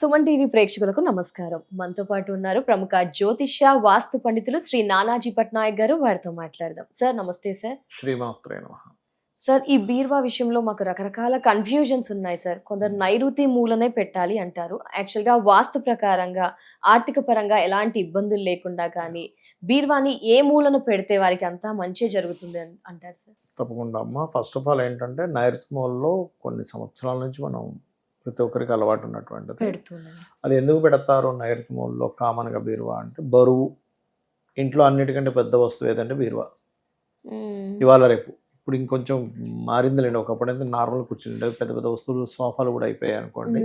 Suman TV ప్రేక్షకులకు నమస్కారం. మనతో పాటు ఉన్నారు ప్రముఖ జ్యోతిష్య వాస్తు పండితులు శ్రీ నానాజీ పట్నాయక్ గారు. వారితో మాట్లాడదాం. సార్ నమస్తే సార్. శ్రీమాత్రే నమః. సార్ ఈ బీరువా విషయంలో మాకు రకరకాల కన్ఫ్యూజన్స్ ఉన్నాయి సార్. కొందరు నైరుతి మూలనే పెట్టాలి అంటారు. యాక్చువల్గా వాస్తు ప్రకారంగా ఆర్థిక పరంగా ఎలాంటి ఇబ్బందులు లేకుండా కానీ బీరువాని ఏ మూలను పెడితే వారికి అంతా మంచి జరుగుతుంది అంటారు సార్? తప్పకుండా అమ్మ. ఫస్ట్ ఆఫ్ ఆల్ ఏంటంటే నైరుతి మూలలో కొన్ని సంవత్సరాల నుంచి మనం ప్రతి ఒక్కరికి అలవాటు ఉన్నటువంటిది. పెడుతున్నాను. అది ఎందుకు పెడతారు నైరుతి మూలలో కామన్గా బీరువా అంటే బరువు. ఇంట్లో అన్నిటికంటే పెద్ద వస్తువు ఏదంటే బీరువా. ఇవాళ రేపు ఇప్పుడు ఇంకొంచెం మారిందిలేండి. ఒకప్పుడు అయితే నార్మల్ కూర్చుంటే పెద్ద పెద్ద వస్తువులు సోఫాలు కూడా అయిపోయాయి అనుకోండి.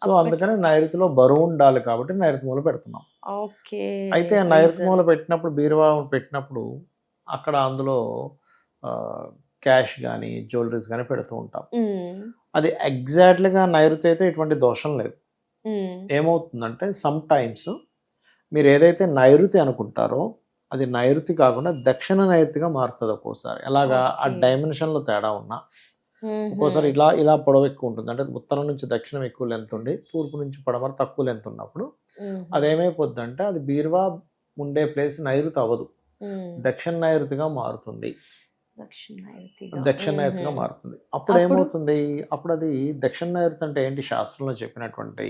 సో అందుకని నైరుతిలో బరువు ఉండాలి కాబట్టి నైరుతి మూల పెడుతున్నాం. ఓకే. అయితే నైరుతి మూల పెట్టినప్పుడు బీరువా పెట్టినప్పుడు అక్కడ అందులో క్యాష్ కానీ జ్యువెలరీస్ కానీ పెడుతూ ఉంటాం. అది ఎగ్జాక్ట్లీగా నైరుతి అయితే ఎటువంటి దోషం లేదు. ఏమవుతుందంటే సమ్ టైమ్స్ మీరు ఏదైతే నైరుతి అనుకుంటారో అది నైరుతి కాకుండా దక్షిణ నైరుతిగా మారుతుంది ఒక్కోసారి. ఎలాగా ఆ డైమెన్షన్లో తేడా ఉన్నా ఒక్కోసారి ఇలా ఇలా పొడవు ఎక్కువ ఉంటుంది. అంటే ఉత్తరం నుంచి దక్షిణం ఎక్కువ లెంత్ ఉండి తూర్పు నుంచి పడమర తక్కువ లెంత్ ఉన్నప్పుడు అదేమైపోద్ది అంటే అది బీరువా ఉండే ప్లేస్ నైరుతి అవ్వదు, దక్షిణ నైరుతిగా మారుతుంది. దక్షిణ నైరుతిగా మారుతుంది. అప్పుడు ఏమవుతుంది, అప్పుడు అది దక్షిణ నైరుతి అంటే ఏంటి, శాస్త్రంలో చెప్పినటువంటి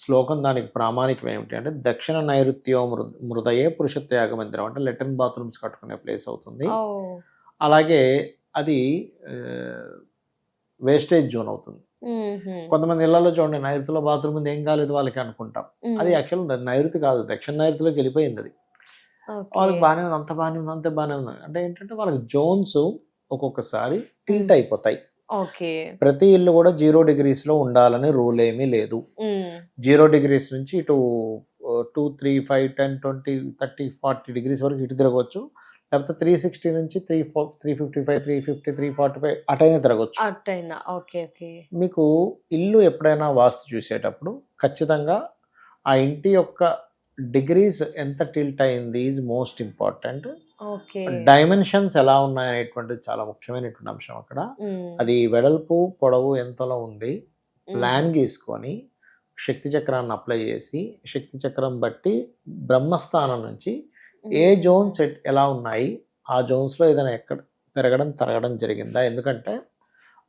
శ్లోకం దానికి ప్రామాణికం ఏమిటి అంటే దక్షిణ నైరుత్యో మృదయే పురుషత్యాగ మందిరం అంటే లెట్రిన్ బాత్రూమ్స్ కట్టుకునే ప్లేస్ అవుతుంది. అలాగే అది వేస్టేజ్ జోన్ అవుతుంది. కొంతమంది ఇళ్లలో చూడండి నైరుతిలో బాత్రూమ్ ఉంది, ఏం కాలేదు వాళ్ళకి అనుకుంటాం. అది యాక్చువల్ నైరుతి కాదు, దక్షిణ నైరుతిలోకి వెళ్ళిపోయింది. అది వాళ్ళకి బాగానే ఉంది, అంత బాగానే ఉంది, అంత బాగానే ఉంది. అంటే ఏంటంటే వాళ్ళకి జోన్స్ ఒక్కొక్కసారి టిల్ట్ అయిపోతాయి. ప్రతి ఇల్లు కూడా 0 degrees లో ఉండాలని రూల్ ఏమీ లేదు. 0 degrees నుంచి ఇటు 2, 3, 5, 10, 20, 30, 40 degrees వరకు ఇటు తిరగవచ్చు. లేకపోతే 360 నుంచి 355, 350, 345 అటైనా తిరగవచ్చు. మీకు ఇల్లు ఎప్పుడైనా వాస్తు చూసేటప్పుడు ఖచ్చితంగా ఆ ఇంటి యొక్క డిగ్రీస్ ఎంత టిల్ట్ అయింది ఈజ్ మోస్ట్ ఇంపార్టెంట్. డైమెన్షన్స్ ఎలా ఉన్నాయనేటువంటిది చాలా ముఖ్యమైనటువంటి అంశం అక్కడ. అది వెడల్పు పొడవు ఎంతలో ఉంది ప్లాన్ గీసుకొని శక్తి చక్రాన్ని అప్లై చేసి శక్తి చక్రం బట్టి బ్రహ్మస్థానం నుంచి ఏ జోన్స్ ఎలా ఉన్నాయి, ఆ జోన్స్లో ఏదైనా ఎక్కడ పెరగడం తరగడం జరిగిందా. ఎందుకంటే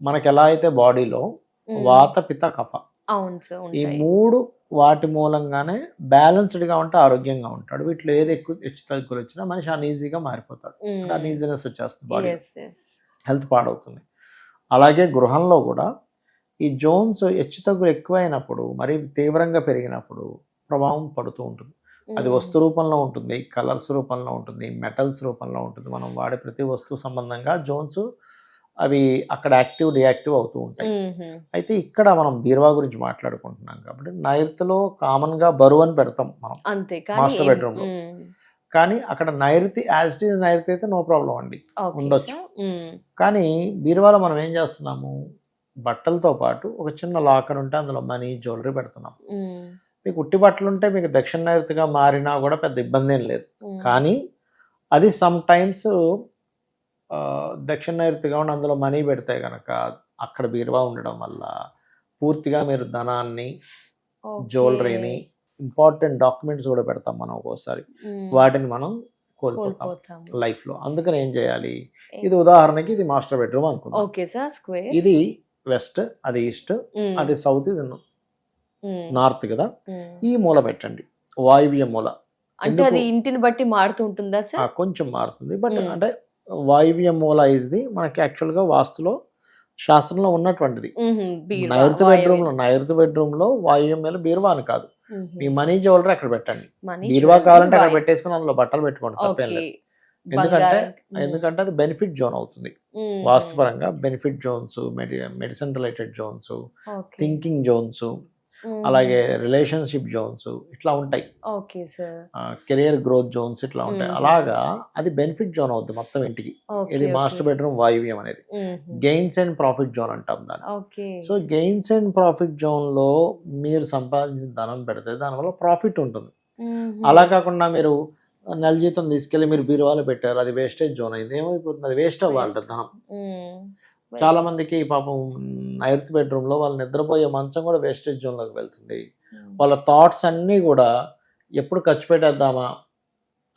మనకి ఎలా అయితే బాడీలో వాత పిత కఫ ఈ 3 వాటి మూలంగానే బ్యాలెన్స్డ్గా ఉంటే ఆరోగ్యంగా ఉంటాడు. వీటిలో ఏది ఎక్కువ హెచ్చు తగ్గులు వచ్చినా మనిషి అన్ఈజీగా మారిపోతాడు. అన్ఈజీనెస్ వచ్చేస్తుంది, బాడీ హెల్త్ పాడవుతుంది. అలాగే గృహంలో కూడా ఈ జోన్స్ హెచ్చు తగ్గులు ఎక్కువైనప్పుడు మరీ తీవ్రంగా పెరిగినప్పుడు ప్రభావం పడుతూ ఉంటుంది. అది వస్తు రూపంలో ఉంటుంది, కలర్స్ రూపంలో ఉంటుంది, మెటల్స్ రూపంలో ఉంటుంది. మనం వాడే ప్రతి వస్తువు సంబంధంగా జోన్స్ అవి అక్కడ యాక్టివ్ డియాక్టివ్ అవుతూ ఉంటాయి. అయితే ఇక్కడ మనం బీరువా గురించి మాట్లాడుకుంటున్నాం కాబట్టి నైరుతిలో కామన్ గా బరువు అని పెడతాం మనం మాస్టర్ బెడ్రూమ్ లో. కానీ అక్కడ నైరుతి యాజ్ ఇట్ ఈజ్ నైరుతి అయితే నో ప్రాబ్లం అండి, ఉండొచ్చు. కానీ బీరువాలో మనం ఏం చేస్తున్నాము, బట్టలతో పాటు ఒక చిన్న లాకర్ ఉంటే అందులో మనీ జ్యువెలరీ పెడుతున్నాం. మీకు ఉట్టి బట్టలు ఉంటే మీకు దక్షిణ నైరుతిగా మారినా కూడా పెద్ద ఇబ్బంది ఏం లేదు. కానీ అది సమ్ టైమ్స్ దక్షిణ నైరుతిగా ఉండి అందులో మనీ పెడితే కనుక అక్కడ బీరువా ఉండడం వల్ల పూర్తిగా మీరు ధనాన్ని, జ్యువెలరీని, ఇంపార్టెంట్ డాక్యుమెంట్స్ కూడా పెడతాం మనం ఒక్కోసారి, వాటిని మనం కోల్పోతాం లైఫ్లో. అందుకని ఏం చేయాలి, ఇది ఉదాహరణకి ఇది మాస్టర్ బెడ్రూమ్ అనుకుందాం. ఇది వెస్ట్, అది ఈస్ట్, అది సౌత్, ఇది నార్త్ కదా. ఈ మూల పెట్టండి, వాయువ్య మూల. అంటే అది ఇంటిని బట్టి మారుతూ ఉంటుందా సార్? కొంచెం మారుతుంది, బట్ అంటే వాయువ్య మూల ఇస్ది మనకి యాక్చువల్గా వాస్తులో శాస్త్రంలో ఉన్నటువంటిది. నైరుతి బెడ్రూమ్ లో వాయువ్యం మీద బీరువా అని కాదు, మీ మనీ జ్యువెలరీ అక్కడ పెట్టండి. బీరువా కావాలంటే అక్కడ పెట్టేసుకుని అందులో బట్టలు పెట్టుకోండి, తప్పేం లేదు. ఎందుకంటే అది బెనిఫిట్ జోన్ అవుతుంది వాస్తుపరంగా. Benefit zones, medicine related zones, thinking zones, అలాగే రిలేషన్షిప్ జోన్స్ ఇట్లా ఉంటాయి, కెరియర్ గ్రోత్ జోన్స్ ఇట్లా ఉంటాయి. అలాగా అది బెనిఫిట్ జోన్ అవుతుంది మొత్తం ఇంటికి. ఇది మాస్టర్ బెడ్రూమ్ వాయువ్యం అనేది గెయిన్స్ అండ్ ప్రాఫిట్ జోన్ అంటాం దాన్ని. So gains and profit zone లో మీరు సంపాదించిన ధనం పెడితే దానివల్ల ప్రాఫిట్ ఉంటుంది. అలా కాకుండా మీరు నెల జీతం తీసుకెళ్లి మీరు బీరువాలో పెట్టారు, అది వేస్టేజ్ జోన్ అయింది, ఏమైపోతుంది, అది వేస్ట్ అవ్వాలి ధనం. చాలా మందికి పాపం నైరుతి బెడ్రూమ్ లో వాళ్ళు నిద్రపోయే మంచం కూడా వేస్టేజ్ జోన్ లోకి వెళ్తుంది. వాళ్ళ థాట్స్ అన్నీ కూడా ఎప్పుడు ఖర్చు పెట్టేద్దామా,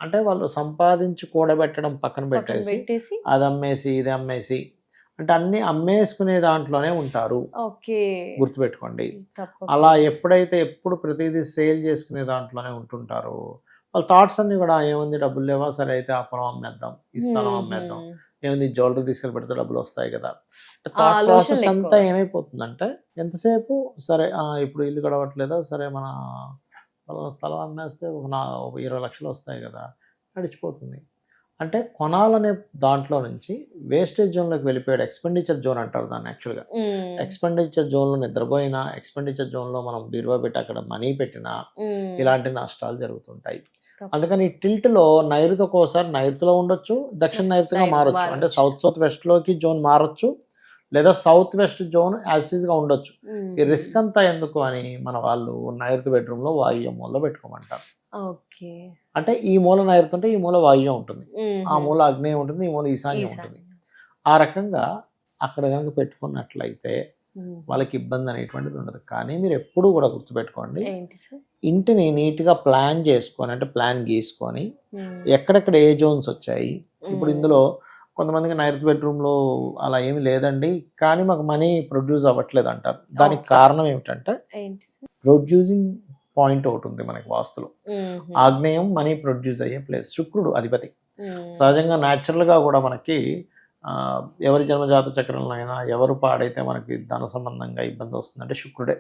అంటే వాళ్ళు సంపాదించి కూడబెట్టడం పక్కన పెట్టేసి పెట్టేసి అది అమ్మేసి ఇది అమ్మేసి, అంటే అన్ని అమ్మేసుకునే దాంట్లోనే ఉంటారు. ఓకే. గుర్తుపెట్టుకోండి. తప్పకుండా. అలా ఎప్పుడు ప్రతిదీ సేల్ చేసుకునే దాంట్లోనే ఉంటుంటారో వాళ్ళ థాట్స్ అన్ని కూడా ఏముంది, డబ్బులు లేవా, సరే అయితే ఆ పొలం అమ్మేద్దాం, ఈ స్థలం అమ్మేద్దాం, ఏముంది జ్యువెలరీ తీసుకెళ్ళి పెడితే డబ్బులు వస్తాయి కదా. థాట్ ఆలోచనలు ప్రాసెస్ అంతా ఎక్కువ. ఏమైపోతుందంటే ఎంతసేపు సరే ఇప్పుడు ఇల్లు గడవట్లేదా, సరే మన పలానా స్థలం అమ్మేస్తే ఒక 20 లక్షలు వస్తాయి కదా, నడిచిపోతుంది. అంటే కొనాలనే దాంట్లో నుంచి వేస్టేజ్ జోన్లోకి వెళ్ళిపోయాడు. ఎక్స్పెండిచర్ జోన్ అంటారు దాన్ని యాక్చువల్గా. ఎక్స్పెండిచర్ జోన్లో నిద్రపోయినా, ఎక్స్పెండిచర్ జోన్లో మనం బీరువా పెట్టి అక్కడ మనీ పెట్టినా ఇలాంటి నష్టాలు జరుగుతుంటాయి. అందుకని ఈ టిల్ట్లో నైరుతి ఒక్కోసారి నైరుతిలో ఉండొచ్చు, దక్షిణ నైరుతిగా మారొచ్చు. అంటే సౌత్ వెస్ట్లోకి జోన్ మారొచ్చు, లేదా south west zone as it ఈస్గా ఉండొచ్చు. ఈ రిస్క్ అంతా ఎందుకు అని మన వాళ్ళు నైరుతి బెడ్రూమ్లో వాయువ్య మూలలో పెట్టుకోమంటారు. ఓకే. అంటే ఈ మూల నైరుతి ఉంటే ఈ మూల వాయువ్యం ఉంటుంది, ఆ మూల ఆగ్నేయం ఉంటుంది, ఈ మూల ఈశాన్యం ఉంటుంది. ఆ రకంగా అక్కడ కనుక పెట్టుకున్నట్లయితే వాళ్ళకి ఇబ్బంది అనేటువంటిది ఉండదు. కానీ మీరు ఎప్పుడు కూడా గుర్తుపెట్టుకోండి, ఇంటిని నీట్గా ప్లాన్ చేసుకొని, అంటే ప్లాన్ గీసుకొని ఎక్కడెక్కడ ఏ జోన్స్ వచ్చాయి. ఇప్పుడు ఇందులో కొంతమందికి నైరుతి బెడ్రూమ్లో అలా ఏమి లేదండి, కానీ మాకు మనీ ప్రొడ్యూస్ అవ్వట్లేదు అంటారు. దానికి కారణం ఏమిటంటే ప్రొడ్యూసింగ్ పాయింట్ ఒకటి ఉంది మనకి వాస్తులో. ఆగ్నేయం మనీ ప్రొడ్యూస్ అయ్యే ప్లేస్, శుక్రుడు అధిపతి. సహజంగా న్యాచురల్గా కూడా మనకి ఎవరి జన్మజాత చక్రంలో అయినా ఎవరు పాడైతే మనకి ధన సంబంధంగా ఇబ్బంది వస్తుందంటే శుక్రుడే.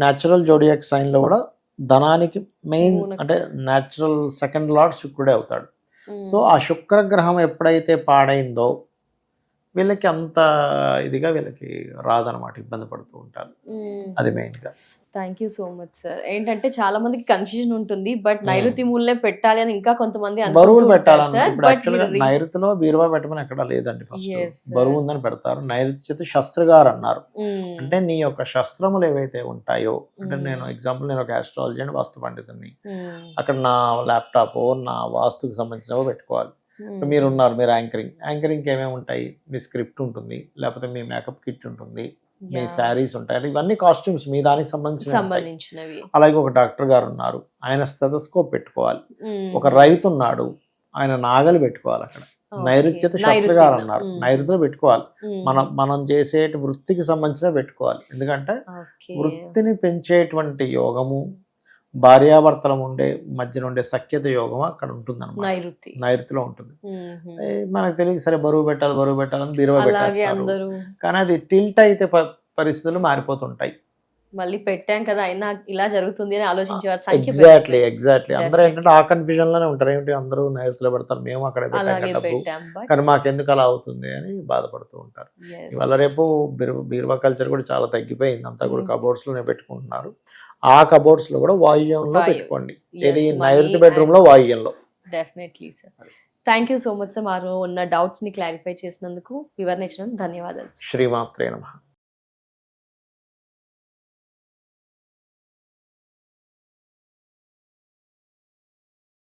న్యాచురల్ జోడియాక్ సైన్లో కూడా ధనానికి మెయిన్ అంటే న్యాచురల్ సెకండ్ లార్డ్ శుక్రుడే అవుతాడు. సో ఆ శుక్రగ్రహం ఎప్పుడైతే పాడైందో వీళ్ళకి అంత ఇదిగా వీళ్ళకి రాదనమాట, ఇబ్బంది పడుతూ ఉంటారు. అది మెయిన్గా. Thank you so much sir. ఏంటంటే చాలా మందికి కన్ఫ్యూజన్ ఉంటుంది, బట్ నైరుతి మూలనే పెట్టాలి అని ఇంకా కొంతమంది బరువులు పెట్టాలని. ఇప్పుడు యాక్చువల్గా నైరుతిలో బీరువా పెట్టమని ఎక్కడ లేదండి. ఫస్ట్ బరువు ఉందని పెడతారు. నైరుతి చేతి శస్త్రగారు అన్నారు. అంటే నీ యొక్క శస్త్రములు ఏవైతే ఉంటాయో, అంటే నేను ఎగ్జాంపుల్, నేను ఒక ఆస్ట్రాలజీ అండ్ వాస్తు పండితుని, అక్కడ నా ల్యాప్టాప్ నా వాస్తుకి సంబంధించినవి పెట్టుకోవాలి. మీరు ఉన్నారు, మీరు యాంకరింగ్కి ఏమేమి ఉంటాయి, మీ స్క్రిప్ట్ ఉంటుంది, లేకపోతే మీ మేకప్ కిట్ ఉంటుంది, మీ శారీస్ ఉంటాయి, అంటే ఇవన్నీ కాస్ట్యూమ్స్ మీ దానికి సంబంధించినవి. అలాగే ఒక డాక్టర్ గారు ఉన్నారు, ఆయన స్టెథోస్కోప్ పెట్టుకోవాలి. ఒక రైతు ఉన్నాడు, ఆయన నాగలి పెట్టుకోవాలి. అక్కడ నైరుత్యత శాస్త్రి గారు అన్నారు, నైరుతిలో పెట్టుకోవాలి. మనం చేసే వృత్తికి సంబంధించిన పెట్టుకోవాలి. ఎందుకంటే వృత్తిని పెంచేటువంటి యోగము, భార్యాభర్తల మధ్యన ఉండే సఖ్యత యోగం అక్కడ ఉంటుంది అన్నమాట, నైరుతిలో ఉంటుంది. మనకు తెలియదు, సరే బరువు పెట్టాలని బీరువా పెట్టేస్తారు. కానీ అది టిల్ట్ అయితే పరిస్థితులు మారిపోతుంటాయి. మళ్ళీ పెట్టాం కదా అయినా ఇలా జరుగుతుంది అని ఆలోచించేవారు. ఎగ్జాక్ట్లీ అందరూ ఏంటంటే ఆ కన్ఫ్యూజన్ లోనే ఉంటారు. ఏమిటి అందరూ నైరుతిలో పెడతారు, మేము అక్కడే పెట్టాం, కానీ మాకెందుకు అలా అవుతుంది అని బాధపడుతూ ఉంటారు. ఇవాళ రేపు బీరువా కల్చర్ కూడా చాలా తగ్గిపోయింది, అంతా కూడా కబోర్డ్స్ లోనే పెట్టుకుంటున్నారు. ఆ కబోర్డ్స్ లో కూడా వాయువ్యంలో పెట్టుకోండి, ఏది నైరుతి బెడ్రూమ్ లో వాయువ్యంలో. Definitely sir. Thank you so much sir. మాకు ఉన్న డౌట్స్ ని క్లారిఫై చేసినందుకు, వివరణ ఇచ్చినందుకు ధన్యవాదాలు. శ్రీమాత్రే నమః.